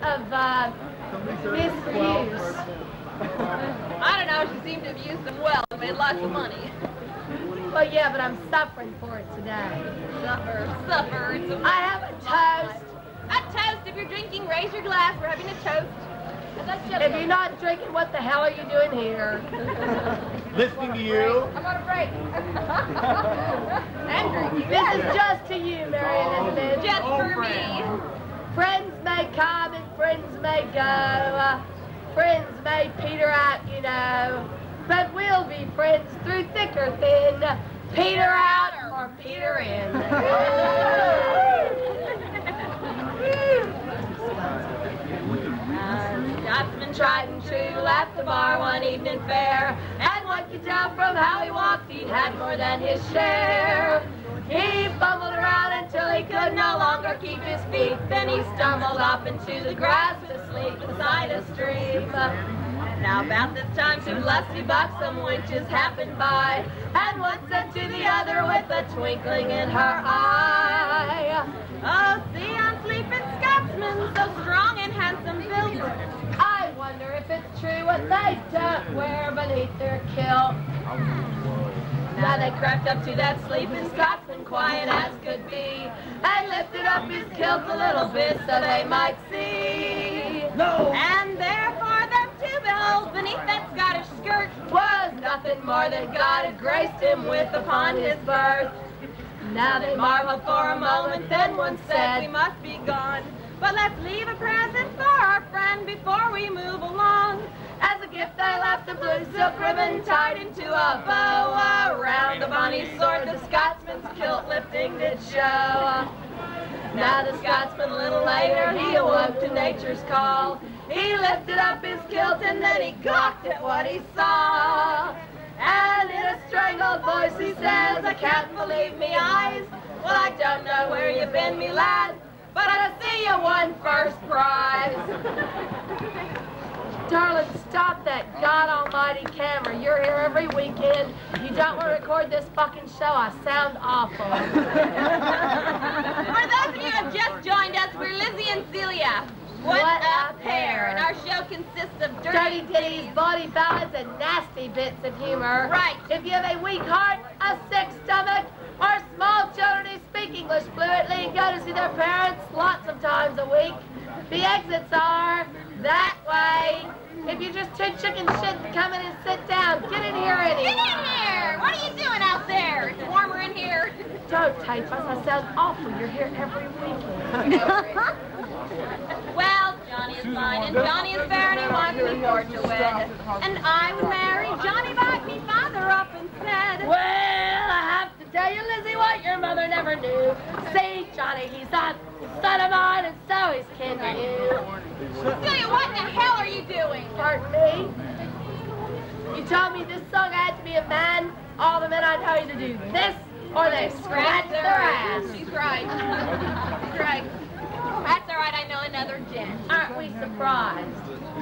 of misuse. I don't know, she seemed to have used them well and made lots of money. Well, yeah, but I'm suffering for it today. Suffer. I have a toast. A toast. If you're drinking, raise your glass. We're having a toast. If you're not drinking, what the hell are you doing here? Listening to you. I'm on a break. I'm drinking. This is just to you, Mary Elizabeth. Just for me. Friends may come and friends may go. Friends may peter out, you know. But we'll be friends through thick or thin. Peter out or peter in. Scotsman tried and true left the bar one evening fair, and one could tell from how he walked he'd had more than his share. He fumbled around until he could no longer keep his feet, then he stumbled off into the grass to sleep beside a stream. Now about this time two lusty buxom wenches happened by, and one said to the other with a twinkling in her eye, "Oh, see, I'm sleeping Scotsman, so strong and handsome built. I wonder if it's true what they don't wear beneath their kilt." Now they crept up to that sleeping Scotsman, quiet as could be, and lifted up his kilt a little bit so they might see. No! And therefore them two behold beneath that Scottish skirt was nothing more than God had graced him with upon his birth. Now they marveled for a moment, then one said, "We must be gone, but let's leave a present for our friend before we move along." As a gift they left a blue silk ribbon tied into a bow around the bonny sword the Scotsman's kilt lifting did show. Now the Scotsman a little later he awoke to nature's call. He lifted up his kilt and then he gawked at what he saw. And in a strangled voice he says, "I can't believe me eyes. Well, I don't know where you've been, me lad, but I see you won first prize." Darling, stop that God almighty camera. You're here every weekend. You don't want to record this fucking show. I sound awful. For those of you who have just joined us, we're Lizzie and Celia. What a pair! And our show consists of dirty ditties, bawdy ballads, and nasty bits of humor. Right. If you have a weak heart, a sick stomach, or small children who speak English fluently and go to see their parents lots of times a week, the exits are that way. If you're just too chicken shit to come in and sit down, get in here anyway. Get in here! What are you doing out there? It's warmer in here. Don't tape us. I sound awful. You're here every weekend. Well, Johnny is fine, and Johnny is fair, and he wants me for to wed. And I would marry Johnny, but me father up and said, "Well, I have to tell you, Lizzie, what your mother never knew. See, Johnny, he's a son of mine, and so he's kin to you." Celia, what in the hell are you doing? Pardon me? You told me this song had to be a man. All the men I know either do this or they scratch their ass. She's right. She's right. That's all right, I know another gent. Aren't we surprised?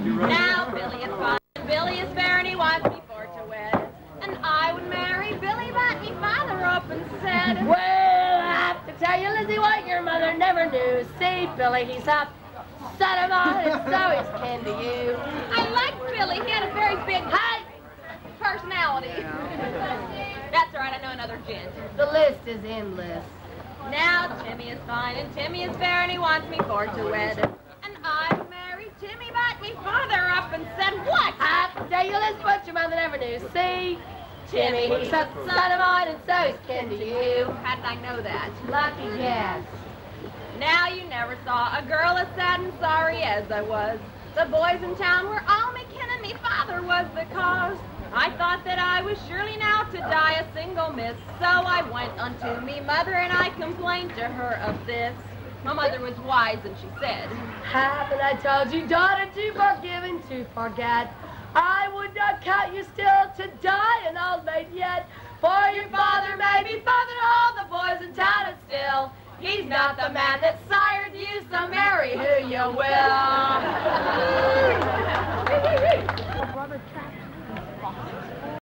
Now Billy is fine, Billy is fair, and he wants me for to wed. And I would marry Billy, but me father up and said, "Well, I have to tell you, Lizzie, what your mother never knew. See, Billy, he's a son of mine, and so he's kin to you." I liked Billy. He had a very big personality. That's all right, I know another gent. The list is endless. Now Timmy is fine, and Timmy is fair, and he wants me for to wed. And I would marry Timmy, but me father up and said, "What?" I have to tell you, Lizzie, what your mother never knew. See, Timmy, he's a son of mine, and so he's kin to you. How did I know that? Lucky guess. Now you never saw a girl as sad and sorry as I was. The boys in town were all me kin, and me father was the cause. I thought that I was surely now to die a single miss, so I went unto me mother and I complained to her of this. My mother was wise and she said, "Haven't I told you, daughter, to forgive and to forget? I would not count you still to die an old maid yet, for your father may be father all the boys in town, and still he's not the man that sired you, so marry who you will."